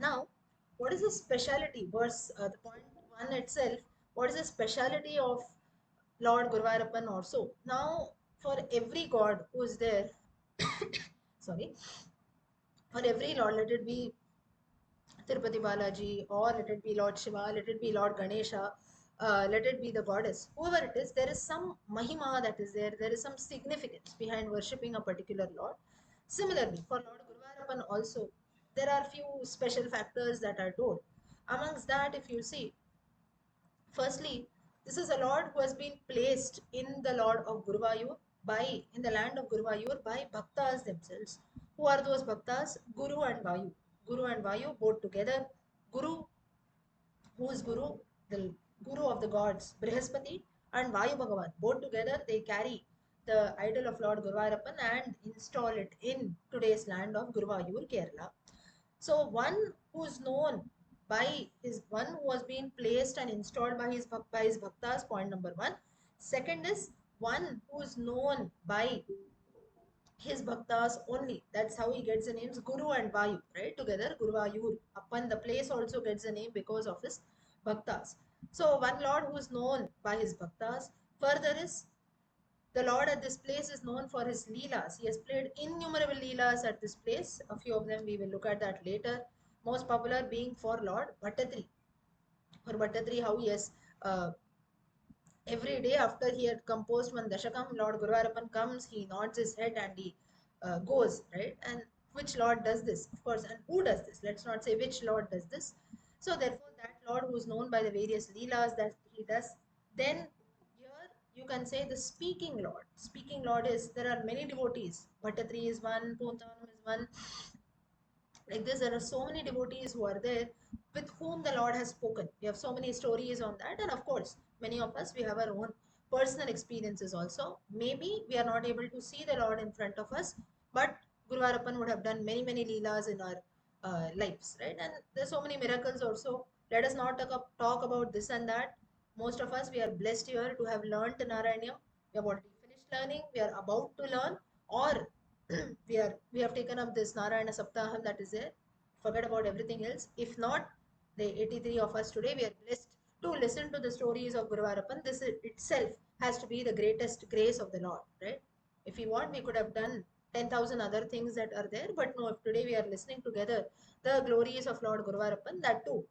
Now, what is the speciality? Verse the point one itself. What is the speciality of Lord Guruvayurappan also? Now, for every god who is there, sorry, for every lord, let it be Tirupati Balaji, or let it be Lord Shiva, let it be Lord Ganesha, let it be the goddess, whoever it is, there is some Mahima that is there, there is some significance behind worshipping a particular Lord. Similarly, for Lord Guruvayurappan also, there are few special factors that are told. Amongst that, if you see, firstly, this is a Lord who has been placed in the Lord of Guruvayur in the land of Guruvayur by Bhaktas themselves. Who are those Bhaktas? Guru and Vayu. Guru and Vayu both together. Guru, who is Guru? The Guru of the gods, Brihaspati and Vayu Bhagavan. Both together they carry the idol of Lord Guruvayurappan and install it in today's land of Guruvayur, Kerala. So one who is known by his one who has been placed and installed by his bhaktas, point number one. Second is one who is known by his bhaktas only. That's how he gets the names Guru and Vayu, right? Together, Guruvayur. Upon the place also gets the name because of his bhaktas. So one Lord who is known by his bhaktas. Further is the Lord at this place is known for his leelas. He has played innumerable leelas at this place. A few of them we will look at that later. Most popular being for Lord Bhattatri. For Bhattatri, how he has every day after he had composed one Dashakam, Lord Guruvayurappan comes, he nods his head and he goes, right? And which Lord does this? Of course, and who does this? Let's not say which Lord does this. So therefore, that Lord who is known by the various leelas that he does, then here you can say the speaking Lord. Speaking Lord is, there are many devotees. Bhattatri is one, Puntanam is one, like this, there are so many devotees who are there with whom the Lord has spoken. We have so many stories on that, and of course, many of us we have our own personal experiences also. Maybe we are not able to see the Lord in front of us, but Guru Varappan would have done many leelas in our lives, right? And there's so many miracles also. Let us not talk about this and that. Most of us we are blessed here to have learnt Narayana. We have already finished learning. We are about to learn, or we have taken up this Narayana Saptaham that is there. Forget about everything else. If not, the 83 of us today, we are blessed to listen to the stories of Guru Varappan. This itself has to be the greatest grace of the Lord, right? If we want, we could have done 10,000 other things that are there, but no, if today we are listening together the glories of Lord Guru Varappan, that too,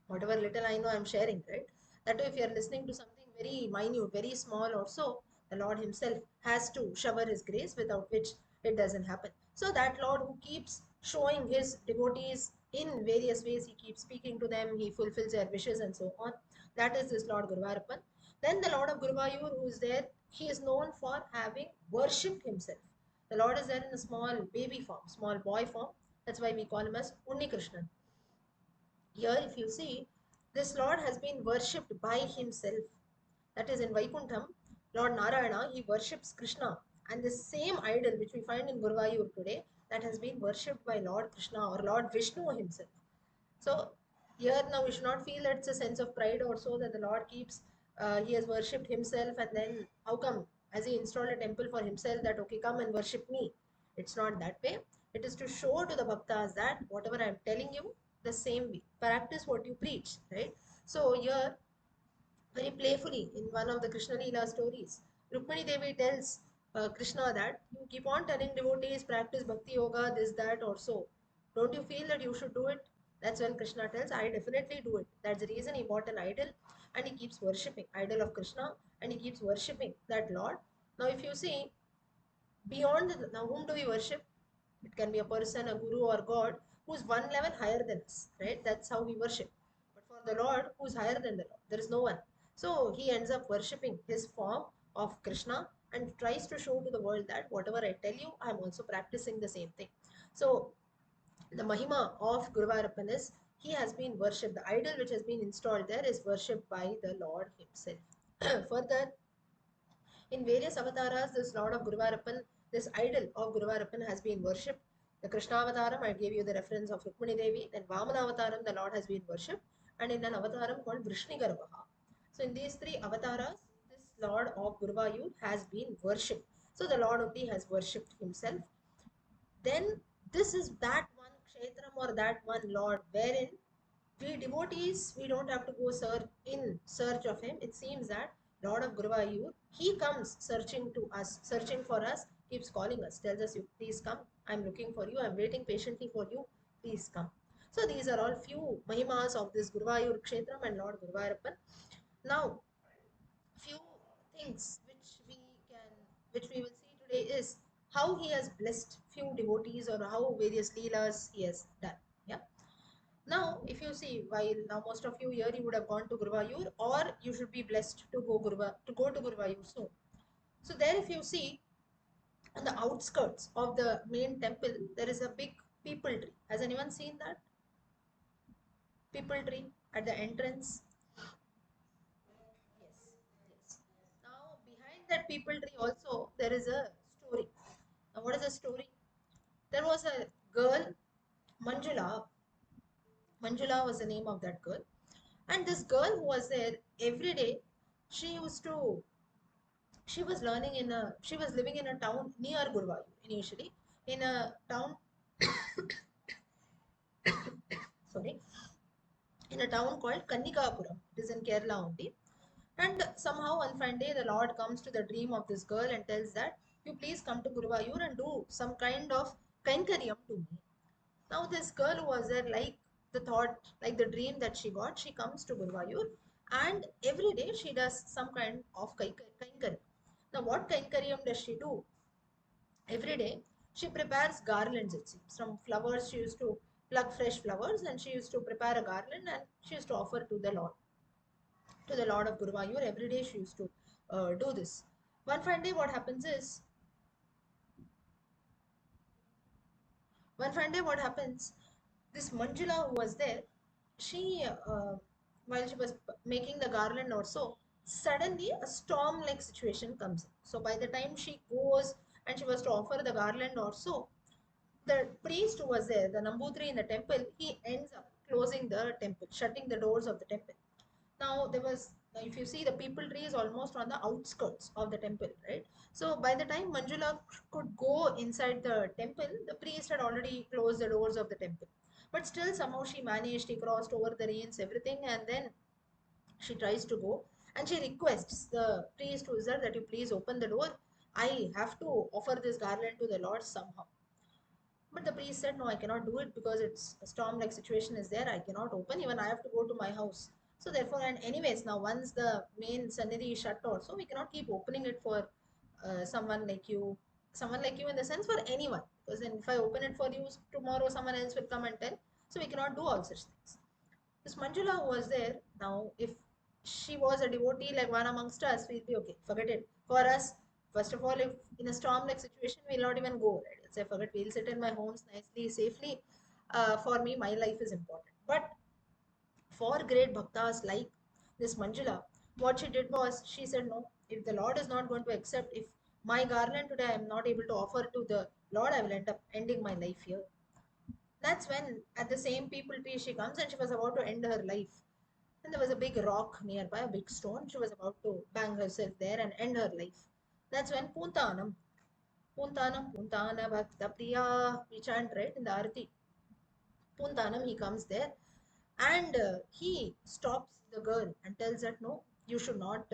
whatever little I know I'm sharing, right? That if you're listening to something very minute, very small or so, the Lord Himself has to shower His grace without which it doesn't happen. So that Lord who keeps showing His devotees in various ways, He keeps speaking to them, He fulfills their wishes and so on. That is this Lord Guruvayurappan. Then the Lord of Guruvayur who is there, he is known for having worshipped himself. The Lord is there in a small baby form, small boy form. That's why we call him as Unni Krishnan. Here, if you see, this Lord has been worshipped by himself. That is in Vaikuntham, Lord Narayana, he worships Krishna. And the same idol which we find in Guruvayur today, that has been worshipped by Lord Krishna or Lord Vishnu himself. So here now we should not feel that it's a sense of pride or so that the Lord keeps, he has worshipped himself and then how come? Has he installed a temple for himself that, okay, come and worship me? It's not that way. It is to show to the bhaktas that whatever I am telling you, the same way. Practice what you preach, right? So here, very playfully, in one of the Krishna Leela stories, Rukmani Devi tells Krishna that you keep on telling devotees, practice bhakti yoga, this, that, or so. Don't you feel that you should do it? That's when Krishna tells, I definitely do it. That's the reason he bought an idol and he keeps worshipping, idol of Krishna, and he keeps worshipping that Lord. Now, if you see, beyond now, whom do we worship? It can be a person, a guru, or God who's one level higher than us, right? That's how we worship. But for the Lord, who's higher than the Lord, there is no one. So he ends up worshipping his form of Krishna and tries to show to the world that whatever I tell you, I'm also practicing the same thing. So the Mahima of Guruvayurappan is he has been worshipped. The idol which has been installed there is worshipped by the Lord himself. Further, in various avatars, this Lord of Guruvayurappan, this idol of Guruvayurappan has been worshipped. The Krishna avataram, I gave you the reference of Rukmani Devi. Then Vamana avataram, the Lord has been worshipped. And in an avataram called Vrishnigarvaha. So in these three avatars, this Lord of Guruvayur has been worshipped. So the Lord only has worshipped himself. Then this is that one kshetram or that one Lord wherein we devotees, we don't have to go in search of him. It seems that Lord of Guruvayur, he comes searching to us, searching for us, keeps calling us, tells us, "You please come. I'm looking for you. I'm waiting patiently for you. Please come." So these are all few Mahimas of this Guruvayur Kshetram and Lord Guruvayurappan. Now, few things which we will see today is how he has blessed few devotees or how various leelas he has done. Yeah. Now, if you see, while now most of you here, you would have gone to Guruvayur, or you should be blessed to go to Guruvayur soon. So there, if you see, on the outskirts of the main temple, there is a big people tree. Has anyone seen that people tree at the entrance? Yes, yes. Now, behind that people tree also, there is a story. Now, what is the story? There was a girl, Manjula. Manjula was the name of that girl. And this girl who was there every day, she used to, she was living in a town near Guruvayur initially, in a town, sorry, in a town called Kannikapuram. It is in Kerala only. And somehow one fine day, the Lord comes to the dream of this girl and tells that, "You please come to Guruvayur and do some kind of kainkariam to me." Now this girl who was there, like the thought, like the dream that she got, she comes to Guruvayur and every day she does some kind of kainkariam. Now what kainkariam does she do? Every day she prepares garlands, it seems. From flowers, she used to pluck fresh flowers and she used to prepare a garland and she used to offer to the Lord of Guruvayur. Every day she used to do this. One fine day, what happens? This Manjula who was there, she, while she was making the garland or so, suddenly a storm-like situation comes in. So by the time she goes and she was to offer the garland or so, the priest who was there, the Nambudri in the temple, he ends up closing the temple, shutting the doors of the temple. Now there was, if you see, the people tree is almost on the outskirts of the temple, right? So by the time Manjula could go inside the temple, the priest had already closed the doors of the temple. But still somehow she managed, she crossed over the rains, everything, and then she tries to go and she requests the priest who is there that, "You please open the door. I have to offer this garland to the Lord somehow." But the priest said, "No, I cannot do it because it's a storm like situation is there. I cannot open. Even I have to go to my house." So therefore, and anyways, now once the main Sannidhi is shut also, we cannot keep opening it for someone like you in the sense for anyone. Because then if I open it for you, tomorrow someone else will come and tell. So we cannot do all such things. This Manjula was there. Now, if she was a devotee like one amongst us, we'll be okay. Forget it. For us, first of all, if in a storm like situation, we'll not even go. Right? Say, forget, we'll sit in my homes nicely, safely. For me, my life is important. But for great bhaktas like this Manjula, what she did was she said, "No, if the Lord is not going to accept, if my garland today I am not able to offer to the Lord, I will end up ending my life here." That's when, at the same people tree, she comes and she was about to end her life. And there was a big rock nearby, a big stone. She was about to bang herself there and end her life. That's when Puntanam, Puntana Bhakta Priya, we chant right in the Arati. Puntanam, he comes there and he stops the girl and tells her, "No, you should not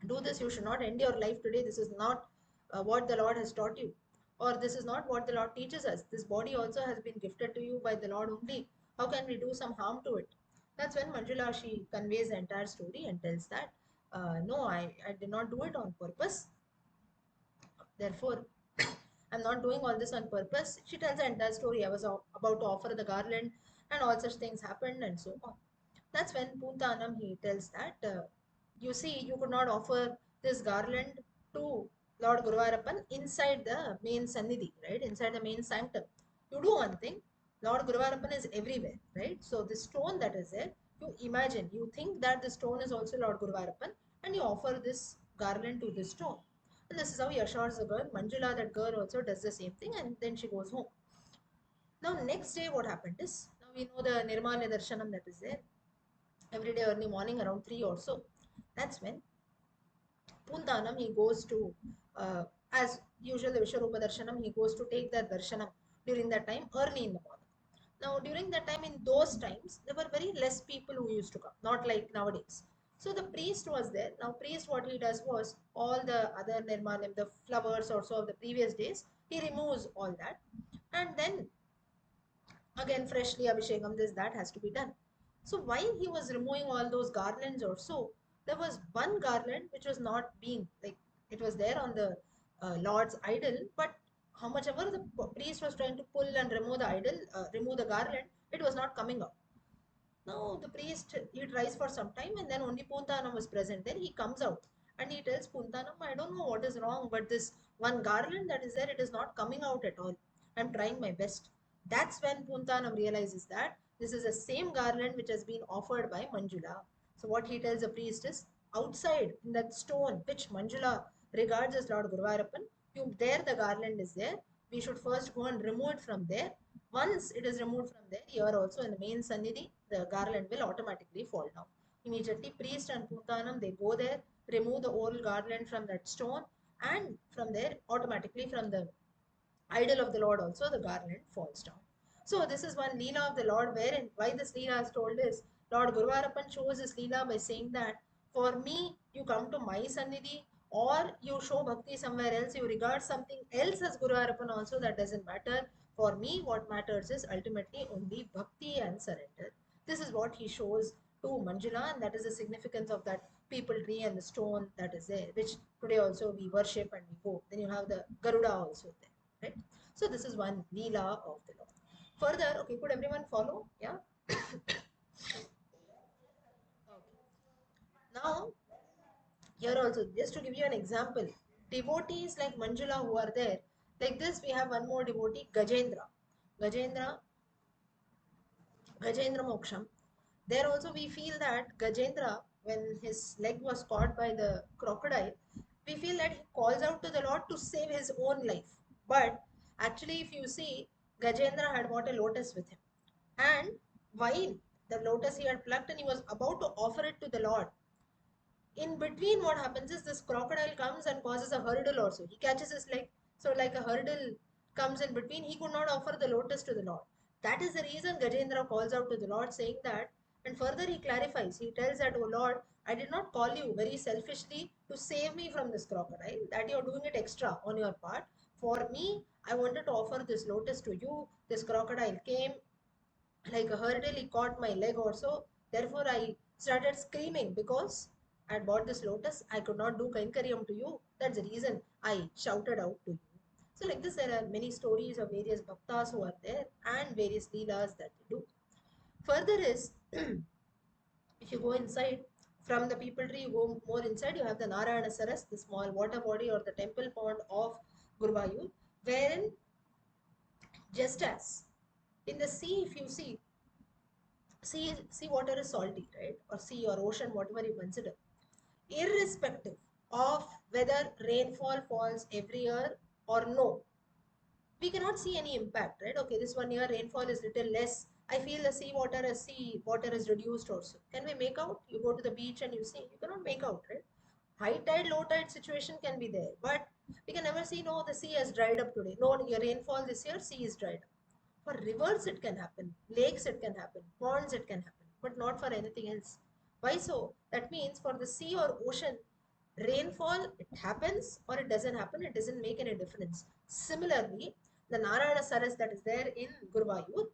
do this. You should not end your life today. This is not what the Lord has taught you, or this is not what the Lord teaches us. This body also has been gifted to you by the Lord only. How can we do some harm to it?" That's when Manjula, she conveys the entire story and tells that, "No, I did not do it on purpose. Therefore, I'm not doing all this on purpose." She tells the entire story. I was about to offer the garland, and all such things happened, and so on. That's when Puntanam, he tells that, "You see, you could not offer this garland to Lord Guruvayurappan inside the main Sannidhi, right? Inside the main sanctum. You do one thing, Lord Guruvayurappan is everywhere, right? So the stone that is there, you imagine, you think that the stone is also Lord Guruvayurappan, and you offer this garland to this stone." And this is how he assures the girl. Manjula, that girl, also does the same thing, and then she goes home. Now, next day, what happened is, now we know the Nirmala Darshanam that is there every day early morning around 3 or so. That's when Pundanam, he goes to, as usual, the Vishwarupa Darshanam, he goes to take that Darshanam during that time early in the morning. Now, during that time, in those times, there were very less people who used to come, not like nowadays. So the priest was there. Now, priest, what he does was all the other nirmalam, the flowers also of the previous days, he removes all that, and then again freshly abhishekam, this that has to be done. So while he was removing all those garlands or so, there was one garland which was not being like, it was there on the lord's idol, but how much ever the priest was trying to pull and remove the idol, remove the garland, it was not coming out. Now the priest, he tries for some time, and then only Puntanam was present. Then he comes out and he tells Puntanam, I don't know what is wrong, but this one garland that is there, it is not coming out at all. I'm trying my best. That's when Puntanam realizes that this is the same garland which has been offered by Manjula. So what he tells the priest is, outside in that stone which Manjula regards as Lord Guruvayurappan, you there the garland is there. We should first go and remove it from there. Once it is removed from there, here also in the main Sannidhi, the garland will automatically fall down. Immediately, priest and Puntanam, they go there, remove the old garland from that stone, and from there, automatically from the idol of the Lord also, the garland falls down. So this is one Leela of the Lord, wherein why this Leela is told is, Lord Guruvayurappan shows his Leela by saying that, for me, you come to my Sannidhi, or you show bhakti somewhere else, you regard something else as Guruvayurappan also, that doesn't matter. For me, what matters is ultimately only bhakti and surrender. This is what he shows to Manjula, and that is the significance of that people tree and the stone that is there, which today also we worship and we go. Then you have the Garuda also there, right? So this is one Leela of the Lord. Further, okay, could everyone follow? Yeah. Okay. Now, here also, just to give you an example, devotees like Manjula who are there, like this, we have one more devotee, Gajendra. Gajendra, Gajendra Moksham. There also we feel that Gajendra, when his leg was caught by the crocodile, we feel that he calls out to the Lord to save his own life. But actually, if you see, Gajendra had brought a lotus with him. And while the lotus he had plucked and he was about to offer it to the Lord, in between what happens is this crocodile comes and causes a hurdle also. He catches his leg. So like a hurdle comes in between, he could not offer the lotus to the Lord. That is the reason Gajendra calls out to the Lord saying that, and further he clarifies, he tells that, oh Lord, I did not call you very selfishly to save me from this crocodile, that you are doing it extra on your part. For me, I wanted to offer this lotus to you. This crocodile came like a hurdle, he caught my leg also. Therefore I started screaming because I had bought this lotus, I could not do kainkariam to you. That's the reason I shouted out to you. So like this, there are many stories of various bhaktas who are there and various leelas that they do. Further is, if you go inside from the people tree, you go more inside, you have the Narayana Saras, the small water body or the temple pond of Guruvayur, wherein just as in the sea, if you see, sea water is salty, right? Or sea or ocean, whatever you consider, irrespective of whether rainfall falls every year or no, we cannot see any impact, right? Okay, this one year rainfall is little less. I feel the sea water is reduced also. Can we make out? You go to the beach and you see, you cannot make out, right? High tide, low tide situation can be there, but we can never see, no, the sea has dried up today. No, your rainfall this year, sea is dried up. For rivers, it can happen. Lakes, it can happen. Ponds, it can happen. But not for anything else. Why so? That means for the sea or ocean, rainfall, it happens or it doesn't happen. It doesn't make any difference. Similarly, the Narayana Saras that is there in Guruvayur,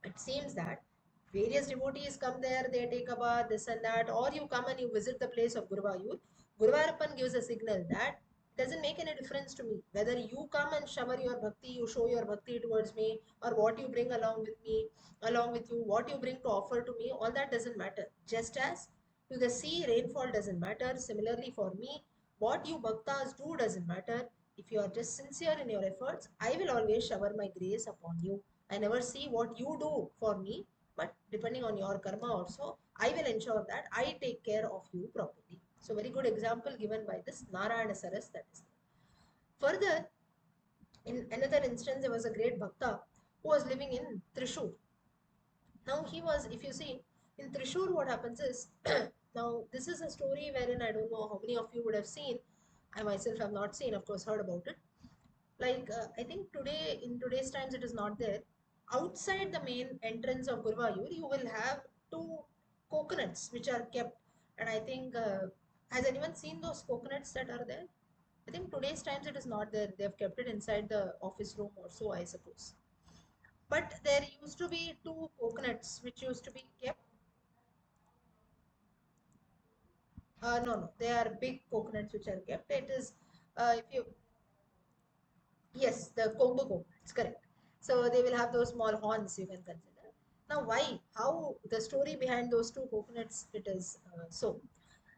it seems that various devotees come there, they take a bath, this and that, or you come and you visit the place of Guruvayur. Guruvayurappan gives a signal that it doesn't make any difference to me whether you come and shower your bhakti, you show your bhakti towards me, or what you bring along with me, along with you, what you bring to offer to me, all that doesn't matter. Just as to the sea, rainfall doesn't matter. Similarly, for me, what you bhaktas do doesn't matter. If you are just sincere in your efforts, I will always shower my grace upon you. I never see what you do for me, but depending on your karma also, I will ensure that I take care of you properly. So, very good example given by this Narayana Saras that is there. Further, in another instance, there was a great bhakta who was living in Trishur. Now, he was, if you see, in Trishur, what happens is, now this is a story wherein I don't know how many of you would have seen. I myself have not seen, of course, heard about it. Like I think today, in today's times, it is not there. Outside the main entrance of Guruvayur, you will have two coconuts which are kept. And I think, has anyone seen those coconuts that are there? I think today's times it is not there. They have kept it inside the office room or so, I suppose. But there used to be two coconuts which used to be kept. No, no, they are big coconuts which are kept. It is, if you, yes, the combo coconuts, correct. So they will have those small horns you can consider. Now, why? How the story behind those two coconuts? It is so.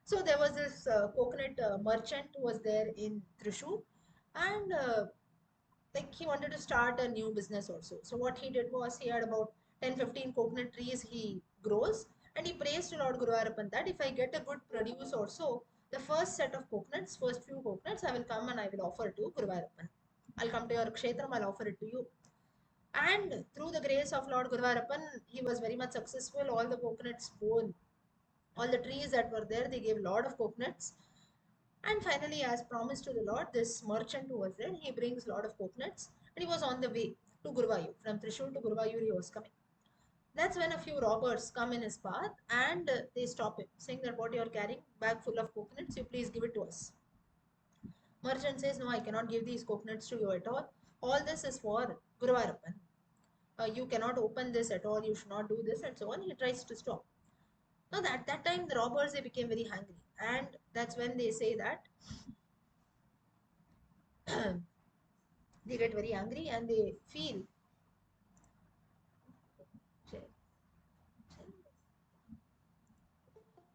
So there was this coconut merchant who was there in Thrissur, and like he wanted to start a new business also. So what he did was he had about 10, 15 coconut trees he grows, and he prays to Lord Guruvayurappan that if I get a good produce also, the first set of coconuts, first few coconuts, I will come and I will offer to Guruvayurappan. I'll come to your kshetram, I'll offer it to you. And through the grace of Lord Guruvayurappan, he was very much successful. All the coconuts born, all the trees that were there, they gave a lot of coconuts. And finally, as promised to the Lord, this merchant who was there, he brings a lot of coconuts, and he was on the way to Guruvayur. From Trishul to Guruvayur, he was coming. That's when a few robbers come in his path and they stop him, saying that what you are carrying, bag full of coconuts, you please give it to us. Merchant says, no, I cannot give these coconuts to you at all. All this is for Guruvayurappan. You cannot open this at all. You should not do this, and so on. He tries to stop. Now, at that time, the robbers they became very hungry, and that's when they say that they get very angry and they feel.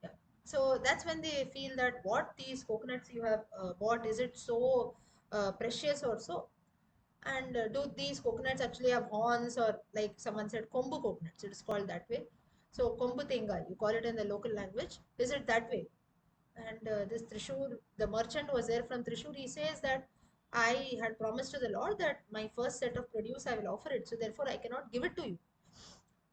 Yeah. So that's when they feel that what these coconuts you have bought, is it so precious or so? And do these coconuts actually have horns, or like someone said, kombu coconuts? It is called that way. So kombu tenga, you call it in the local language. Is it that way? And this Trishur, the merchant was there from Trishur. He says that I had promised to the Lord that my first set of produce I will offer it. So therefore I cannot give it to you.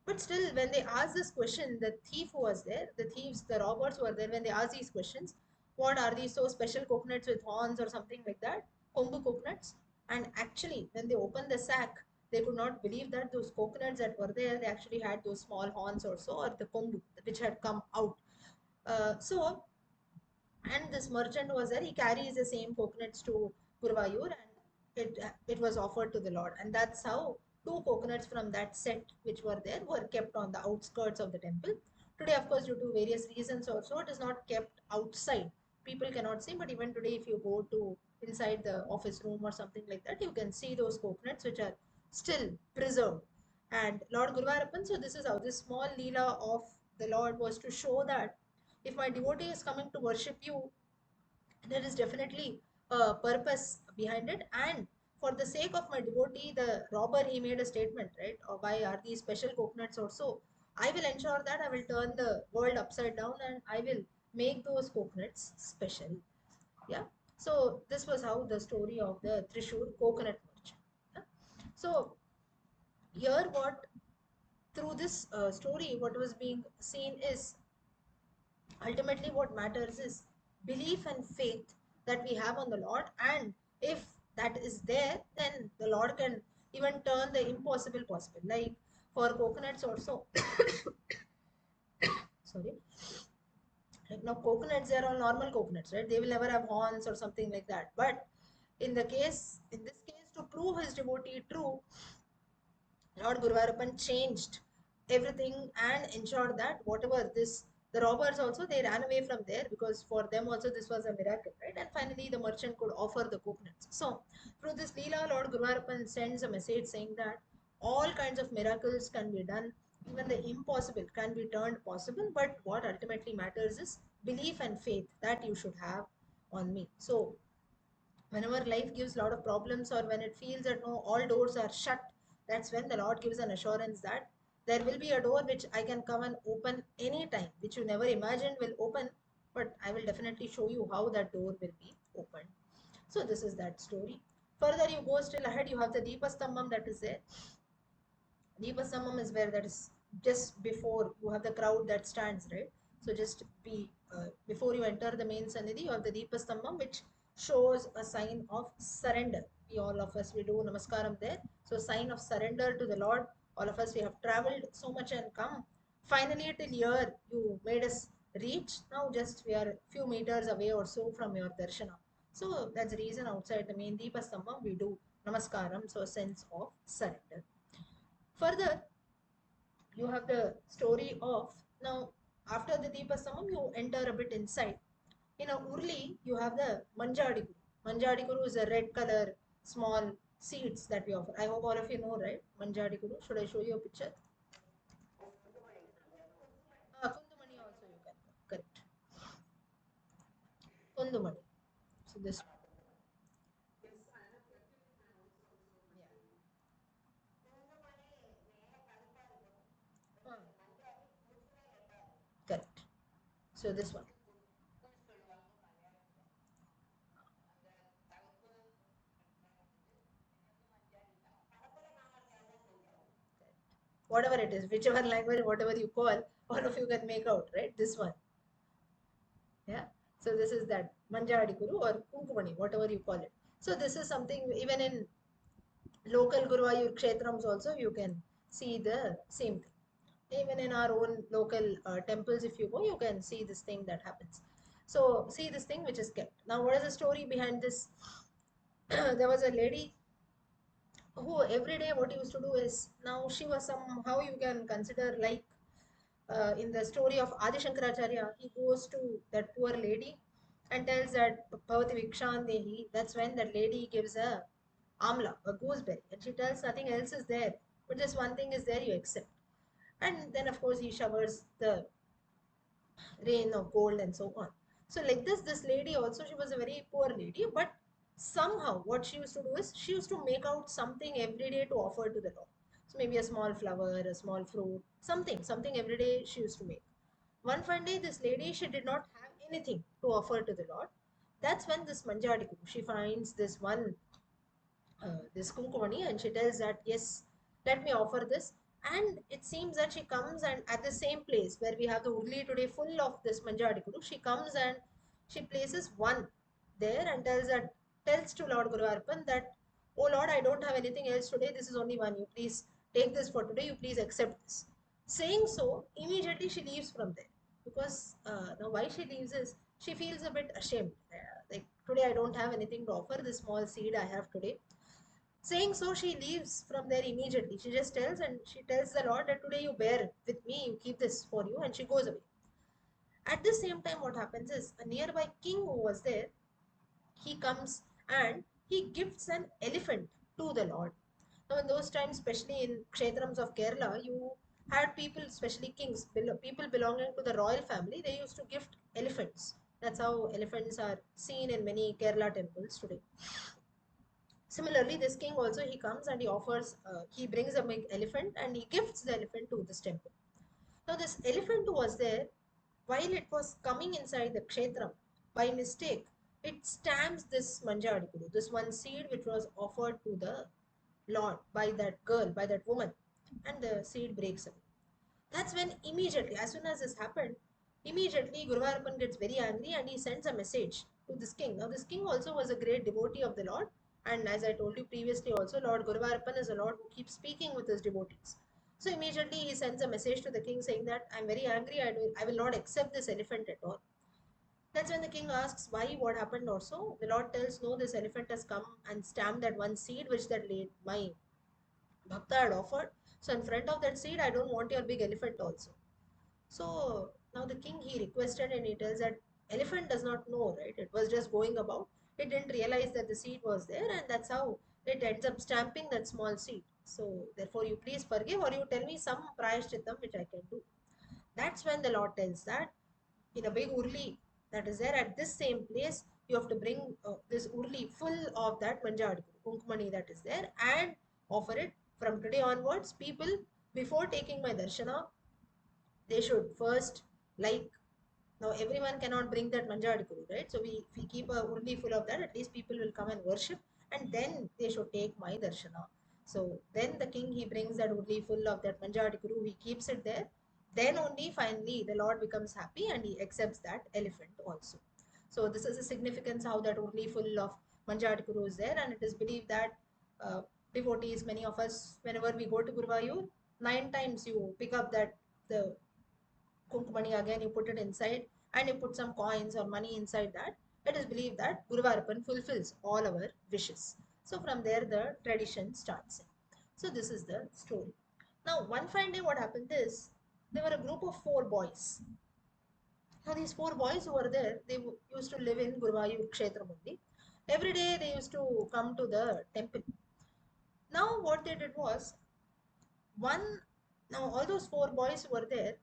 But still, when they asked this question, the thief who was there, the thieves, the robbers who were there, when they asked these questions, what are these so special coconuts with horns or something like that? Kombu coconuts. And actually, when they opened the sack, they could not believe that those coconuts that were there, they actually had those small horns or so, or the kombu, which had come out. So and this merchant was there. He carries the same coconuts to Guruvayur, and it was offered to the Lord. And that's how two coconuts from that set which were there were kept on the outskirts of the temple. Today, of course, due to various reasons also, it is not kept outside. People cannot see, but even today, if you go to inside the office room or something like that, you can see those coconuts which are still preserved. And Lord Guruvayurappan, so this is how this small leela of the Lord was to show that if my devotee is coming to worship you, there is definitely a purpose behind it. And for the sake of my devotee, the robber, he made a statement, right? Or why are these special coconuts or so? I will ensure that I will turn the world upside down and I will make those coconuts special. Yeah. So this was how the story of the Trishur coconut merchant. Yeah? So here, what through this story, what was being seen is ultimately what matters is belief and faith that we have on the Lord. And if that is there, then the Lord can even turn the impossible possible. Like for coconuts also, sorry, like now coconuts, they are all normal coconuts, right? They will never have horns or something like that. But in this case, to prove his devotee true, Lord Guruvayurappan changed everything and ensured that whatever this, the robbers also, they ran away from there, because for them also this was a miracle, right? And finally the merchant could offer the coconuts. So through this Leela, Lord Guruvayurappan sends a message saying that all kinds of miracles can be done, even the impossible can be turned possible, but what ultimately matters is belief and faith that you should have on me. So whenever life gives a lot of problems, or when it feels that no, all doors are shut, that's when the Lord gives an assurance that there will be a door which I can come and open anytime, which you never imagined will open, but I will definitely show you how that door will be opened. So this is that story. Further you go still ahead, you have the Deepastambam that is there. Deepastambam is where, that is just before you have the crowd that stands, right? So just before you enter the main Sannidhi, you have the Deepastambam, which shows a sign of surrender. all of us, we do namaskaram there. So sign of surrender to the Lord. All of us, we have traveled so much and come finally till here. You made us reach. Now just we are few meters away or so from your darshana. So that's the reason outside the main deepa stambham we do namaskaram, so a sense of surrender. Further, you have the story of, now after the deepa stambham you enter a bit inside. In a urli, you have the manjadikuru. Manjadikuru is a red color small seeds that we offer. I hope all of you know, right? Manjadikuru. Should I show you a picture? Kundumani also you can. Correct. Kundumani. So this one. Yeah. Ah, correct. So this one. Whatever it is, whichever language, whatever you call, all of you can make out, right? This one. Yeah. So this is that Manjadikuru or Kunkumani, whatever you call it. So this is something even in local Guruvayur Kshetrams also you can see the same thing. Even in our own local temples, if you go, you can see this thing that happens. So see this thing which is kept. Now what is the story behind this? There was a lady who every day what he used to do is, now she was somehow you can consider like in the story of Adi Shankaracharya, he goes to that poor lady and tells that Bhavati Vikshan Dehi. That's when that lady gives a amla, a gooseberry, and she tells nothing else is there, but just one thing is there, you accept. And then of course he showers the rain of gold and so on. So like this lady also, she was a very poor lady, but somehow what she used to do is she used to make out something every day to offer to the Lord. So maybe a small flower, a small fruit, something every day she used to make. One fine day, this lady, she did not have anything to offer to the Lord. That's when this Manjadiku, she finds this one this Kunkumani, and she tells that, yes, let me offer this. And it seems that she comes and at the same place where we have the Urli today full of this Manjadikuru, she comes and she places one there and tells to Lord Guruvayurappan that, oh Lord, I don't have anything else today. This is only one. You please take this for today. You please accept this. Saying so, immediately she leaves from there. Because now why she leaves is she feels a bit ashamed. Like today I don't have anything to offer. This small seed I have today. Saying so, she leaves from there immediately. She just tells and she tells the Lord that today you bear with me, you keep this for you, and she goes away. At the same time, what happens is a nearby king who was there, he comes and he gifts an elephant to the Lord. Now, in those times, especially in Kshetrams of Kerala, you had people, especially kings, people belonging to the royal family, they used to gift elephants. That's how elephants are seen in many Kerala temples today. Similarly, this king also he comes and he offers, he brings a big elephant and he gifts the elephant to this temple. Now, this elephant was there while it was coming inside the kshetram. By mistake, it stamps this manjadikuru, this one seed which was offered to the Lord by that girl, by that woman, and the seed breaks away. That's when immediately, as soon as this happened, immediately Guruvayurappan gets very angry and he sends a message to this king. Now, this king also was a great devotee of the Lord, and as I told you previously, also Lord Guruvayurappan is a Lord who keeps speaking with his devotees. So immediately he sends a message to the king saying that I'm very angry. I will not accept this elephant at all. That's when the king asks why, what happened also. The Lord tells, no, this elephant has come and stamped that one seed which that laid my Bhakta had offered. So in front of that seed, I don't want your big elephant also. So now the king he requested and he tells that elephant does not know, right? It was just going about. It didn't realize that the seed was there, and that's how it ends up stamping that small seed. So therefore, you please forgive, or you tell me some prayashchitam which I can do. That's when the Lord tells that in a big urli that is there at this same place, you have to bring this urli full of that manjad kunkumani that is there and offer it. From today onwards, people before taking my darshana, they should first, like, now everyone cannot bring that manjadikuru, right? So if we keep a urli full of that, at least people will come and worship, and then they should take my darshana. So then the king he brings that urli full of that manjadikuru, he keeps it there. Then only finally the Lord becomes happy and he accepts that elephant also. So this is the significance how that urli full of Manjari Guru is there, and it is believed that uh, devotees, many of us, whenever we go to Guruvayur, 9 times you pick up that the Kunkumani again, you put it inside and you put some coins or money inside that. It is believed that Guruvayurappan fulfills all our wishes. So from there the tradition starts. So this is the story. Now one fine day what happened is there were a group of 4 boys. Now these 4 boys who were there, they used to live in Guruvayur Kshetram only. Every day they used to come to the temple. Now what they did was one. Now all those 4 boys who were there,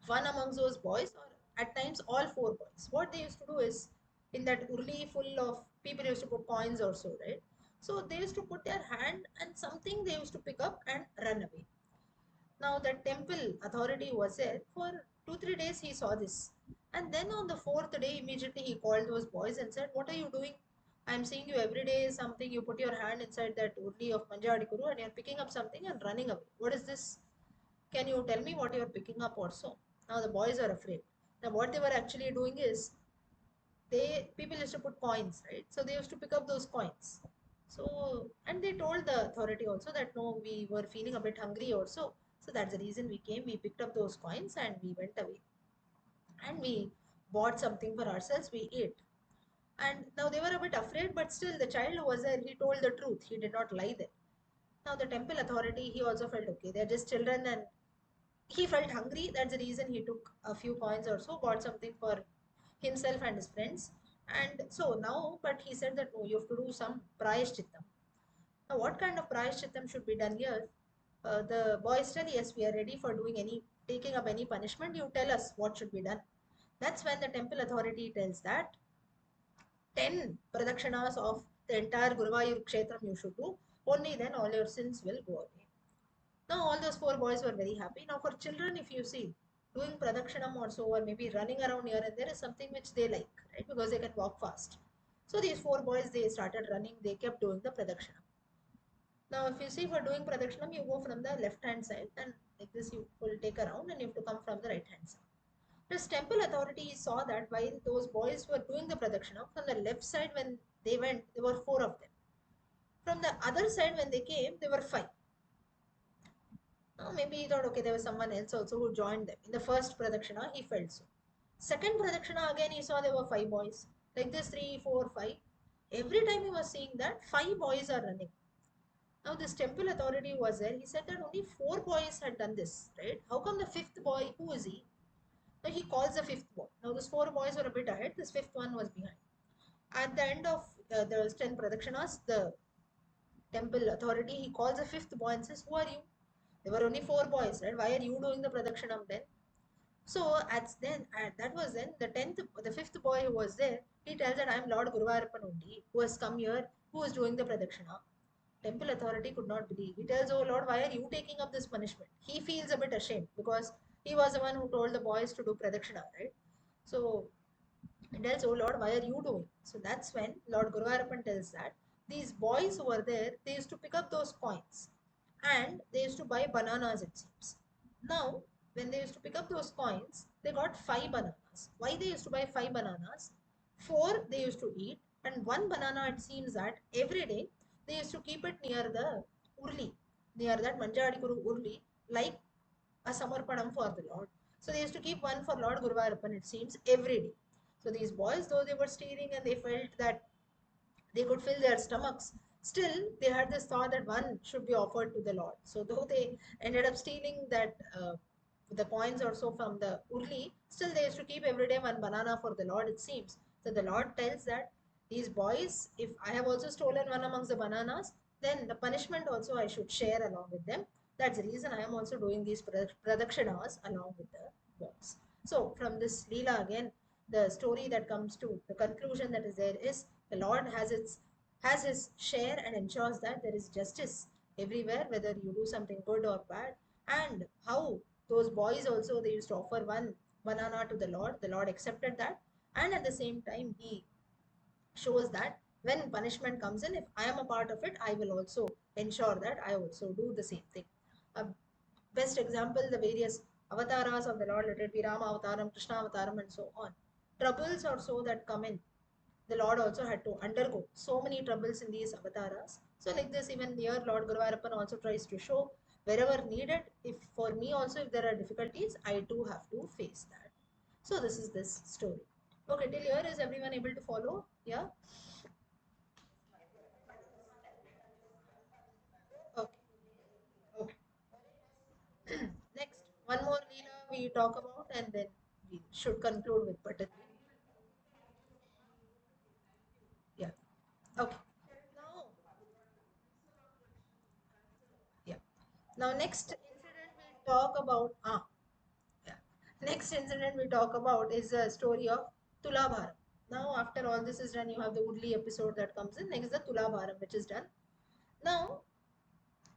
one amongst those boys, or at times all 4 boys, what they used to do is in that urli full of people used to put coins or so, right? So they used to put their hand and something they used to pick up and run away. Now the temple authority was there for 2 3 days. He saw this, and then on the fourth day, immediately he called those boys and said, "What are you doing? I'm seeing you every day. Something you put your hand inside that urli of Manjadikuru and you're picking up something and running away. What is this? Can you tell me what you're picking up also?" Now the boys are afraid. Now what they were actually doing is they people used to put coins, right? So they used to pick up those coins. So and they told the authority also that no, we were feeling a bit hungry also. So that's the reason we came. We picked up those coins and we went away. And we bought something for ourselves. We ate. And now they were a bit afraid, but still the child who was there, he told the truth. He did not lie there. Now the temple authority, he also felt okay. They're just children and he felt hungry. That's the reason he took a few coins or so, bought something for himself and his friends. And so now, but he said that no, you have to do some prayashchittam. Now, what kind of prayashchittam should be done here? The boys tell, yes, we are ready for doing any, taking up any punishment. You tell us what should be done. That's when the temple authority tells that 10 pradakshanas of the entire Guruvayur Kshetram you should do. Only then all your sins will go away. Now all those 4 boys were very happy. Now for children, if you see, doing pradakshanam or so, or maybe running around here and there is something which they like, right? Because they can walk fast. So these 4 boys, they started running. They kept doing the pradakshanam. Now if you see, for doing pradakshanam, you go from the left hand side and like this you will take around and you have to come from the right hand side. This temple authority saw that while those boys were doing the pradakshanam, from the left side when they went, there were 4 of them. From the other side when they came, there were 5. Maybe he thought, okay, there was someone else also who joined them. In the first Pradakshina, he felt so. Second Pradakshina, again, he saw there were 5 boys. Like this, three, four, five. Every time he was seeing that, 5 boys are running. Now, this temple authority was there. He said that only 4 boys had done this, right? How come the fifth boy, who is he? Now, he calls the fifth boy. Now, those 4 boys were a bit ahead. This fifth one was behind. At the end of the 10 Pradakshinas, the temple authority, he calls the fifth boy and says, "Who are you? There were only 4 boys, right? Why are you doing the Pradakshanam then?" So that was then the fifth boy who was there. He tells that I am Lord Guruvayurappan only, who has come here, who is doing the Pradakshana. Temple authority could not believe. He tells, "Oh Lord, why are you taking up this punishment?" He feels a bit ashamed because he was the one who told the boys to do Pradakshana, right? So he tells, "Oh Lord, why are you doing?" So that's when Lord Guruvayurappan tells that these boys who were there, they used to pick up those coins and they used to buy bananas, it seems. Now, when they used to pick up those coins, they got 5 bananas. Why they used to buy 5 bananas? 4 they used to eat, and 1 banana, it seems that every day they used to keep it near the urli, near that Manjadikuru urli, like a samarpanam for the Lord. So they used to keep one for Lord Guruvayurappan, it seems, every day. So these boys, though they were stealing and they felt that they could fill their stomachs, still they had this thought that one should be offered to the Lord. So though they ended up stealing that the coins or so from the urli, still they used to keep every day 1 banana for the Lord, it seems. So the Lord tells that these boys, if I have also stolen one amongst the bananas, then the punishment also I should share along with them. That's the reason I am also doing these pradakshanas along with the boys. So from this Leela again, the story that comes to the conclusion that is there is the Lord has his share and ensures that there is justice everywhere, whether you do something good or bad. And how those boys also, they used to offer 1 banana to the Lord. The Lord accepted that, and at the same time he shows that when punishment comes in, if I am a part of it, I will also ensure that I also do the same thing. A best example, the various avatars of the Lord, let it be Rama avataram, Krishna avataram, and so on. Troubles or so that come in, the Lord also had to undergo so many troubles in these avatars. So like this, even here Lord Guruvayurappan also tries to show wherever needed, if for me also if there are difficulties, I too have to face that. So this is this story. Okay, till here is everyone able to follow? Yeah. Okay. Okay. Next, one more Leela we talk about, and then we should conclude with Patat. Yeah. Okay. Now, yeah. Now, next incident we talk about. Yeah. Next incident we talk about is a story of Tulabharam. Now, after all this is done, you have the Woodley episode that comes in. Next, the Tulabharam, which is done. Now,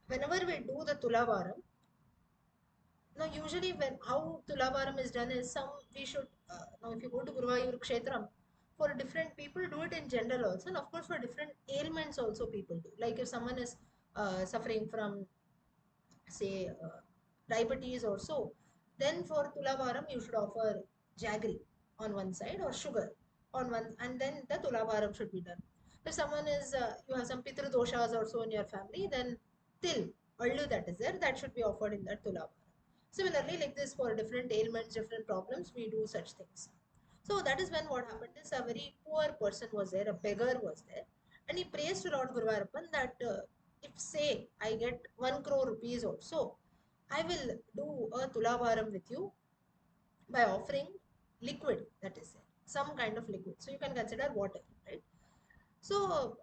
whenever we do the Tulabharam, now usually when how Tulabharam is done is some we should now if you go to Guruvayur Kshetram, for different people do it in general also, and of course for different ailments also people do. Like if someone is suffering from say diabetes or so, then for Tulabharam you should offer jaggery on one side or sugar on one, and then the Tulabharam should be done. If someone is you have some Pitru doshas or so in your family, then till allu that is there, that should be offered in that Tulabharam. Similarly, like this for different ailments, different problems, we do such things. So that is when what happened is a very poor person was there, a beggar was there, and he prays to Lord Guruvayurappan that if say I get 1 crore rupees or so, I will do a tulavaram with you by offering liquid, that is there, some kind of liquid. So you can consider water, right? So,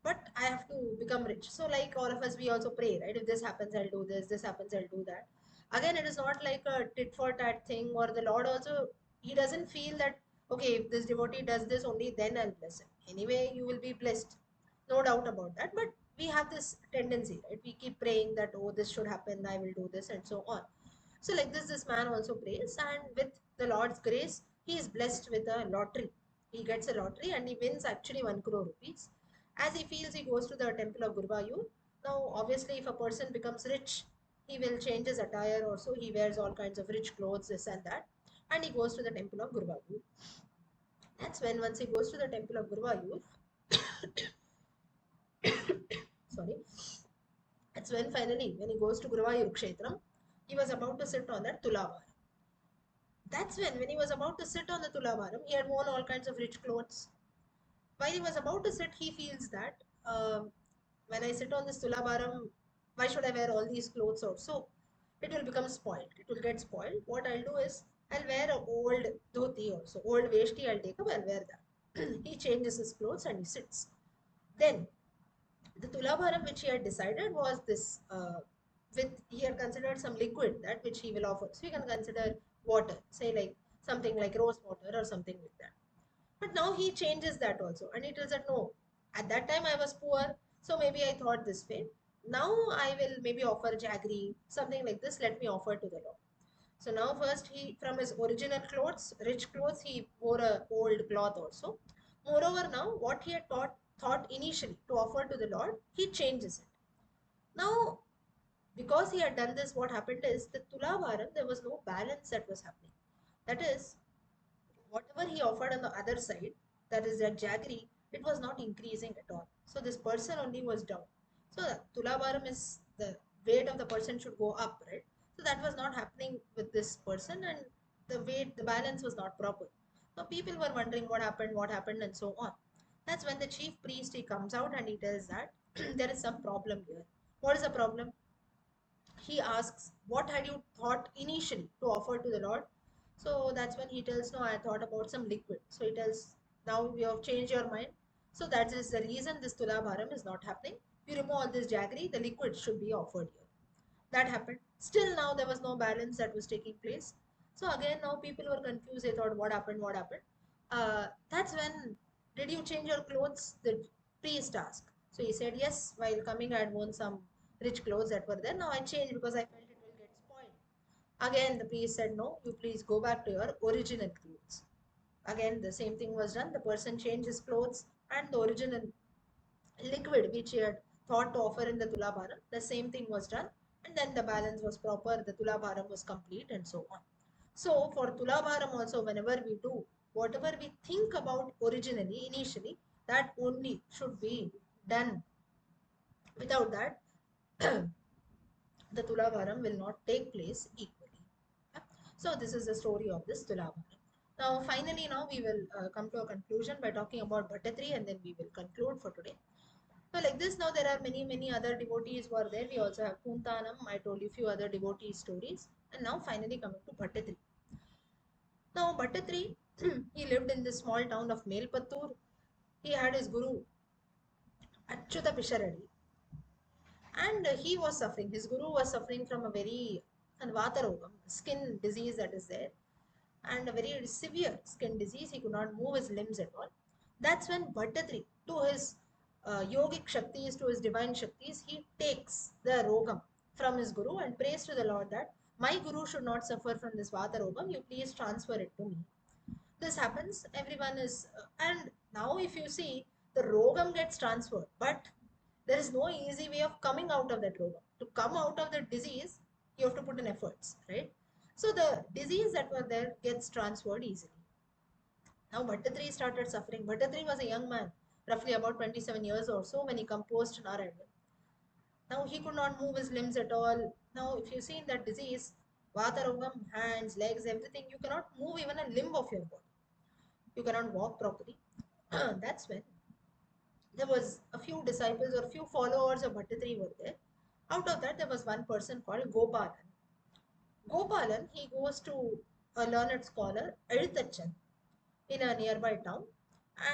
but I have to become rich. So, like all of us, we also pray, right? If this happens, I'll do this. This happens, I'll do that. Again, it is not like a tit for tat thing, or the Lord also, He doesn't feel that, okay, if this devotee does this only, then I'll bless him. Anyway, you will be blessed. No doubt about that. But we have this tendency, right? We keep praying that, oh, this should happen, I will do this, and so on. So, like this man also prays, and with the Lord's grace, he is blessed with a lottery. He gets a lottery and he wins actually 1 crore rupees. As he feels, he goes to the temple of Guruvayur. Now, obviously, if a person becomes rich, he will change his attire also. He wears all kinds of rich clothes, this and that. And he goes to the temple of Guruvayur. That's when, once he goes to the temple of Guruvayur, sorry, that's when finally, when he goes to Guruvayur Kshetram, he was about to sit on that Tulavar. That's when he was about to sit on the Tulavaram, he had worn all kinds of rich clothes. While he was about to sit, he feels that when I sit on this Tulavaram, why should I wear all these clothes also? It will become spoiled. It will get spoiled. What I'll do is, I'll wear a old dhoti also. Old veshti I'll take up, I'll wear that. He changes his clothes and he sits. Then the Tulabharam which he had decided was this with he had considered some liquid that which he will offer. So you can consider water, say like something like rose water or something like that. But now he changes that also and he tells that no, at that time I was poor, so maybe I thought this way. Now I will maybe offer jaggery, something like this, let me offer to the Lord. So now first he from his original clothes, rich clothes, he wore a old cloth also. Moreover, now what he had thought initially to offer to the Lord, he changes it. Now, because he had done this, what happened is the Tulavaram, there was no balance that was happening. That is, whatever he offered on the other side, that is that jaggery, it was not increasing at all. So this person only was down. So Tulavaram is the weight of the person should go up, right? So that was not happening with this person, and the weight, the balance was not proper. So people were wondering what happened, and so on. That's when the chief priest he comes out and he tells that there is some problem here. What is the problem? He asks, what had you thought initially to offer to the Lord? So that's when he tells, no, I thought about some liquid. So he tells, now you have changed your mind. So that is the reason this Tulabharam is not happening. You remove all this jaggery, the liquid should be offered here. That happened. Still now there was no balance that was taking place. So again now people were confused. They thought, what happened? What happened? That's when, did you change your clothes? The priest asked. So he said, yes, while coming I had worn some rich clothes that were there. Now I changed because I felt it will get spoiled. Again the priest said, no, you please go back to your original clothes. Again the same thing was done. The person changed his clothes and the original liquid which he had thought to offer in the Tulabharam, the same thing was done, and then the balance was proper, the Tulabharam was complete, and so on. So, for Tulabharam also, whenever we do, whatever we think about originally, initially, that only should be done. Without that, the Tulavaram will not take place equally. Yeah. So this is the story of this Tulavaram. Now, finally, now we will come to a conclusion by talking about Bhattatri, and then we will conclude for today. So like this, now there are many other devotees who are there. We also have Puntanam. I told you few other devotee stories. And now finally coming to Bhattatri. Now Bhattatri, he lived in this small town of Melpattur. He had his guru Achyuta Pisharadi, and he was suffering. His guru was suffering from a very Vatarogam, skin disease that is there, and a very severe skin disease. He could not move his limbs at all. That's when Bhattatri, to his yogic Shaktis, to his divine Shaktis, he takes the Rogam from his Guru and prays to the Lord that my Guru should not suffer from this Vata Rogam, you please transfer it to me. This happens, everyone is, and now if you see, the Rogam gets transferred, but there is no easy way of coming out of that Rogam. To come out of the disease, you have to put in efforts, right? So the disease that were there gets transferred easily. Now Bhattatri started suffering. Bhattatri was a young man, roughly about 27 years or so, when he composed Narayana. Now he could not move his limbs at all. Now if you see in that disease, Vatarogam, hands, legs, everything, you cannot move even a limb of your body. You cannot walk properly. That's when there was a few disciples or few followers of Bhattatri were there. Out of that, there was one person called Gopalan. Gopalan, he goes to a learned scholar, Edutachan, in a nearby town.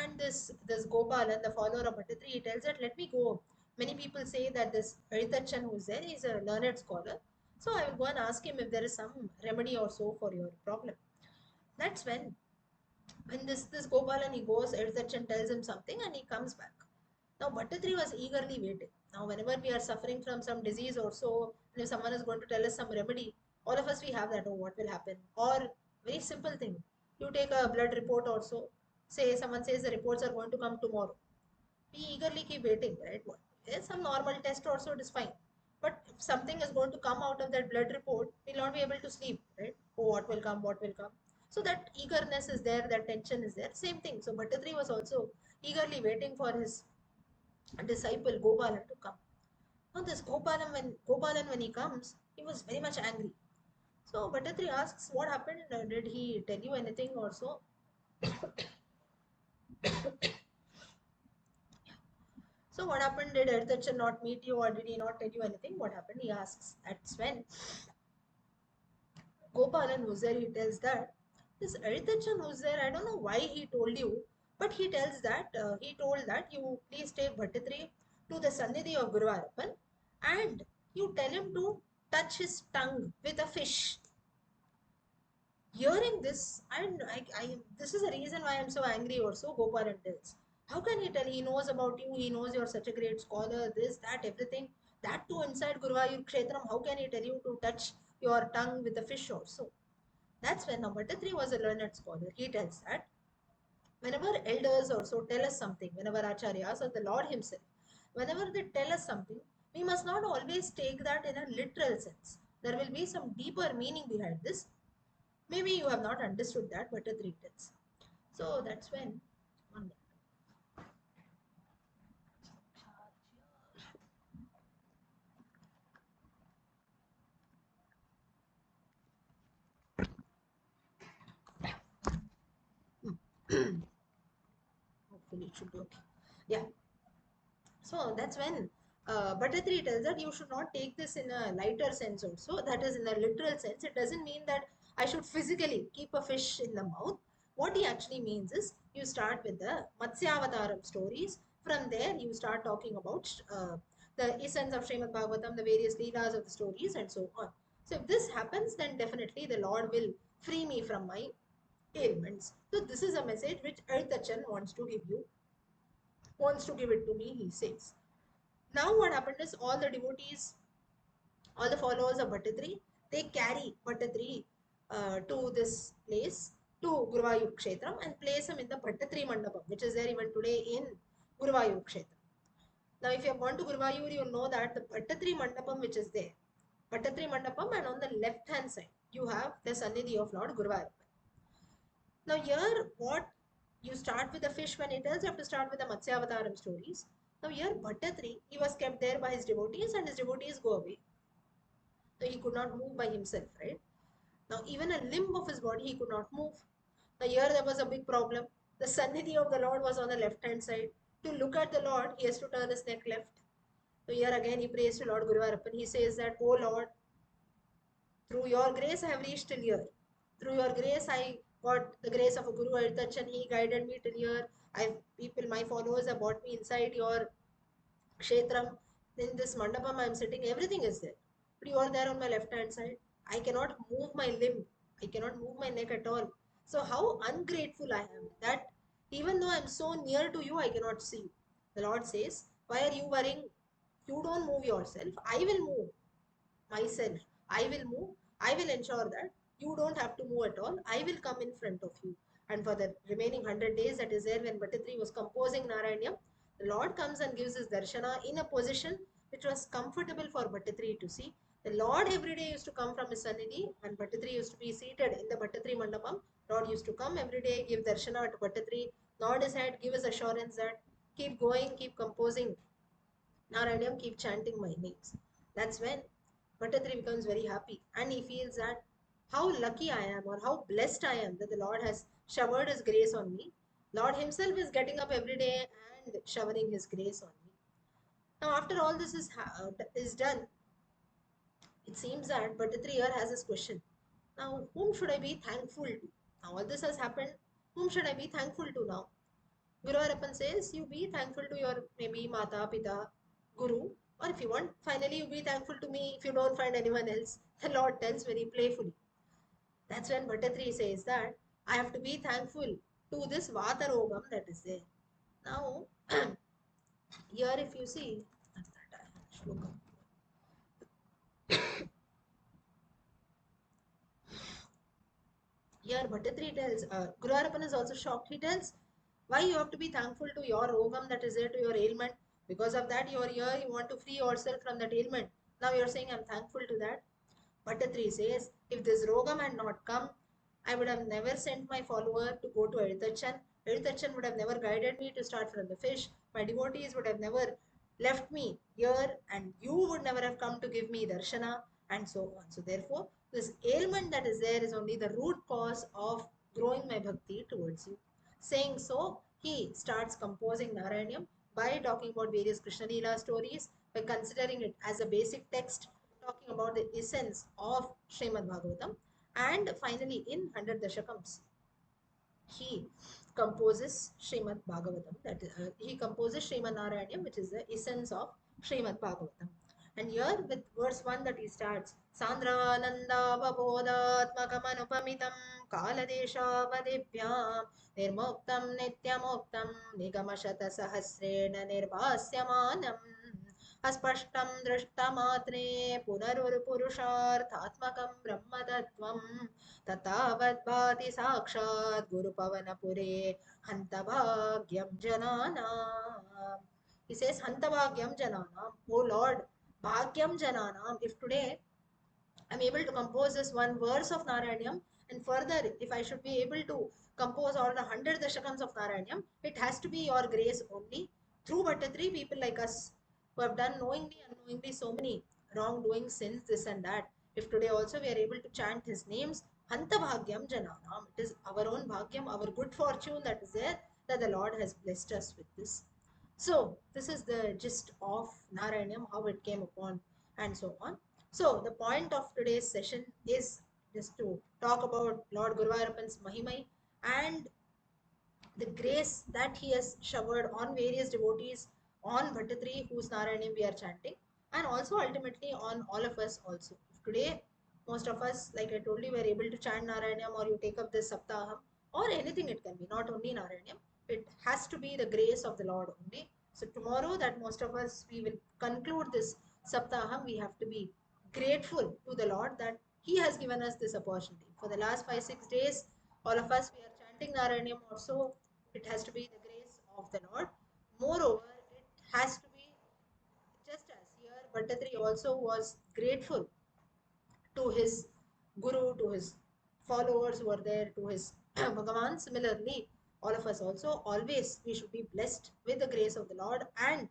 And this Gopalan, the follower of Bhattatri, he tells that, let me go. Many people say that this Edutachan who is there is a learned scholar. So I will go and ask him if there is some remedy or so for your problem. That's when this Gopalan, he goes, Edutachan tells him something and he comes back. Now Bhattatri was eagerly waiting. Now whenever we are suffering from some disease or so, and if someone is going to tell us some remedy, all of us we have that, oh, what will happen? Or very simple thing, you take a blood report also, say someone says the reports are going to come tomorrow. We eagerly keep waiting, right? Yes, some normal test also it is fine. But if something is going to come out of that blood report, we'll not be able to sleep, right? Oh, what will come, what will come. So that eagerness is there, that tension is there. Same thing. So Bhattatri was also eagerly waiting for his disciple Gopalan to come. Now this Gopalan when he comes, he was very much angry. So Bhattatri asks, what happened? Did he tell you anything or so? So what happened? Did Edutachan not meet you or did he not tell you anything? What happened? He asks. That's when Gopalan who's there, he tells that this Edutachan who's there, I don't know why he told you, but he tells that he told that you please take Bhattatri to the Sannidhi of Guruvayurappan and you tell him to touch his tongue with a fish. Hearing this, this is the reason why I'm so angry also, Gopalan tells. How can he tell? He knows about you, he knows you're such a great scholar, this, that, everything. That too inside Guruvayur Kshetram, how can he tell you to touch your tongue with a fish also? That's when Bhattatri was a learned scholar. He tells that whenever elders also tell us something, whenever Acharyas or the Lord Himself, whenever they tell us something, we must not always take that in a literal sense. There will be some deeper meaning behind this. Maybe you have not understood that, but it tells. So that's when one hopefully it should be okay. Yeah. So that's when Bhattatri tells that you should not take this in a lighter sense also. That is in a literal sense. It doesn't mean that I should physically keep a fish in the mouth. What he actually means is you start with the Matsyavataram stories. From there, you start talking about the essence of Srimad Bhagavatam, the various leelas of the stories, and so on. So if this happens, then definitely the Lord will free me from my ailments. So this is a message which Arthachan wants to give it to me, he says. Now what happened is all the devotees, all the followers of Bhattatri, they carry Bhattatri to this place, to Guruvayur Kshetram and place him in the Bhattatri Mandapam, which is there even today in Guruvayur Kshetram. Now if you have gone to Guruvayur, you know that the Bhattatri Mandapam which is there, Bhattatri Mandapam, and on the left hand side, you have the Sannidhi of Lord Guruvayurappan. Now here, what you start with the fish when it tells you have to start with the Matsyavataram stories. Now here, Bhattatri, he was kept there by his devotees and his devotees go away. So he could not move by himself, right? Now even a limb of his body he could not move. Now here there was a big problem. The Sannidhi of the Lord was on the left hand side. To look at the Lord, he has to turn his neck left. So here again he prays to Lord Guruvayurappan. He says that, "Oh Lord, through your grace I have reached till here. Through your grace I got the grace of a Guru Aritachan. He guided me till here. My followers have brought me inside your kshetram. In this mandapam I am sitting, everything is there. But you are there on my left hand side. I cannot move my limb. I cannot move my neck at all. So how ungrateful I am that even though I am so near to you, I cannot see you." The Lord says, "Why are you worrying? You don't move yourself. I will move myself. I will move. I will ensure that you don't have to move at all. I will come in front of you." And for the remaining 100 days that is there when Bhattatri was composing Narayanyam, the Lord comes and gives his darshana in a position which was comfortable for Bhattatri to see. The Lord every day used to come from his Sannidhi and Bhattatri used to be seated in the Bhattatri Mandapam. Lord used to come every day, give darshana to Bhattatri, nod his head, give his assurance that keep going, keep composing Narayam, keep chanting my names. That's when Bhattatri becomes very happy and he feels that how lucky I am or how blessed I am that the Lord has showered his grace on me. Lord himself is getting up every day and showering his grace on me. Now, after all this is done, it seems that Bhattatri here has this question. Now, whom should I be thankful to? Now, all this has happened. Whom should I be thankful to now? Guruvayurappan says you be thankful to your maybe Mata, Pita, Guru, or if you want, finally you be thankful to me if you don't find anyone else. The Lord tells very playfully. That's when Bhattatri says that I have to be thankful to this Vatarogam that is there. Now, here if you see, here Bhattatri tells, Guruvayurappan is also shocked. He tells, why you have to be thankful to your ogam that is there to your ailment. Because of that you are here, you want to free yourself from that ailment. Now you are saying, I'm thankful to that. Bhattatri says, if this rogam had not come, I would have never sent my follower to go to Editachan. Editachan would have never guided me to start from the fish. My devotees would have never left me here, and you would never have come to give me darshana, and so on. So, therefore, this ailment that is there is only the root cause of growing my bhakti towards you. Saying so, he starts composing Narayanyam by talking about various Krishna Leela stories, by considering it as a basic text talking about the essence of Srimad Bhagavatam. And finally, in 100 Dashakams, he composes Srimad Bhagavatam. He composes Srimad Narayanyam, which is the essence of Srimad Bhagavatam. And here with verse 1 that he starts, Sandrananda Vabodatmakamanupamitam Kaladeshavadebhyam Nirmuktam Nityamuktam Nigamashata Sahasrena Nirbhasyamanam अस्पष्टं दृष्टमात्रे पुनरुरुपुरुषार्थात्मकं ब्रह्मतत्त्वं ततावद्भाति साक्षात् गुरुपवनपुरे हन्तभाग्यं जनानाम्. He says hantavagyam jananam. Oh Lord, bhagyam jananam. If today I'm able to compose this one verse of Narayanyam, and further, if I should be able to compose all the 100 dashakams of Narayanyam, it has to be your grace only. Through Bhattatri, people like us who have done knowingly, unknowingly so many wrongdoing sins, this and that. If today also we are able to chant his names, Hanta Bhagyam Jananam, it is our own Bhagyam, our good fortune that is there, that the Lord has blessed us with this. So, this is the gist of Narayanyam, how it came upon, and so on. So, the point of today's session is just to talk about Lord Guruvayurappan's Mahimai and the grace that he has showered on various devotees, on Bhattatri, whose Narayanam we are chanting, and also ultimately on all of us also. If today, most of us, like I told you, were able to chant Narayanam or you take up this Saptaham or anything it can be, not only Narayanam, it has to be the grace of the Lord only. So tomorrow that most of us, we will conclude this Saptaham, we have to be grateful to the Lord that he has given us this opportunity. For the last 5-6 days, all of us, we are chanting Narayanam also. It has to be the grace of the Lord. Moreover, it has to be just as here Bhattatri also was grateful to his guru, to his followers who are there to his Bhagavan. Similarly, all of us also, always we should be blessed with the grace of the Lord. And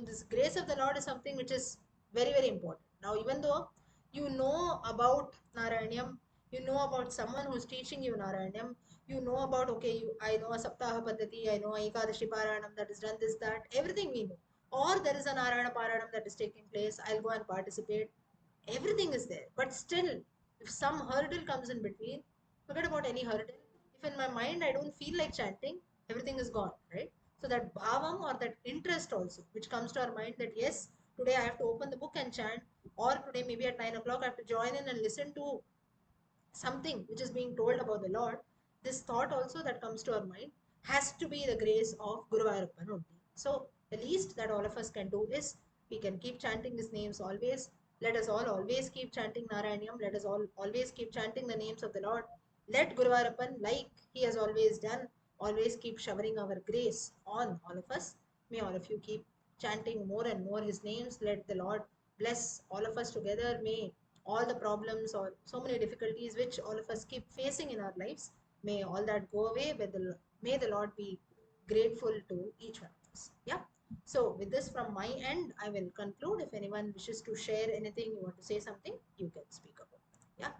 this grace of the Lord is something which is very, very important. Now, even though you know about Narayanyam, you know about someone who's teaching you Narayanyam, you know about, okay, I know a Saptaha Paddhati, I know Ekadashi Parayanam that is done, this, that, everything we know. Or there is a Narayana Parayanam that is taking place, I'll go and participate. Everything is there. But still, if some hurdle comes in between, forget about any hurdle. If in my mind I don't feel like chanting, everything is gone, right? So that bhavam or that interest also, which comes to our mind that yes, today I have to open the book and chant, or today maybe at 9 o'clock I have to join in and listen to something which is being told about the Lord, this thought also that comes to our mind has to be the grace of Guruvayurappan only. So the least that all of us can do is we can keep chanting his names always. Let us all always keep chanting Narayanyam. Let us all always keep chanting the names of the Lord. Let Guruvayurappan, like he has always done, always keep showering our grace on all of us. May all of you keep chanting more and more his names. Let the Lord bless all of us together. May all the problems or so many difficulties which all of us keep facing in our lives, may all that go away. May the Lord be grateful to each one of us. Yeah. So with this from my end, I will conclude. If anyone wishes to share anything, you want to say something, you can speak about it. Yeah.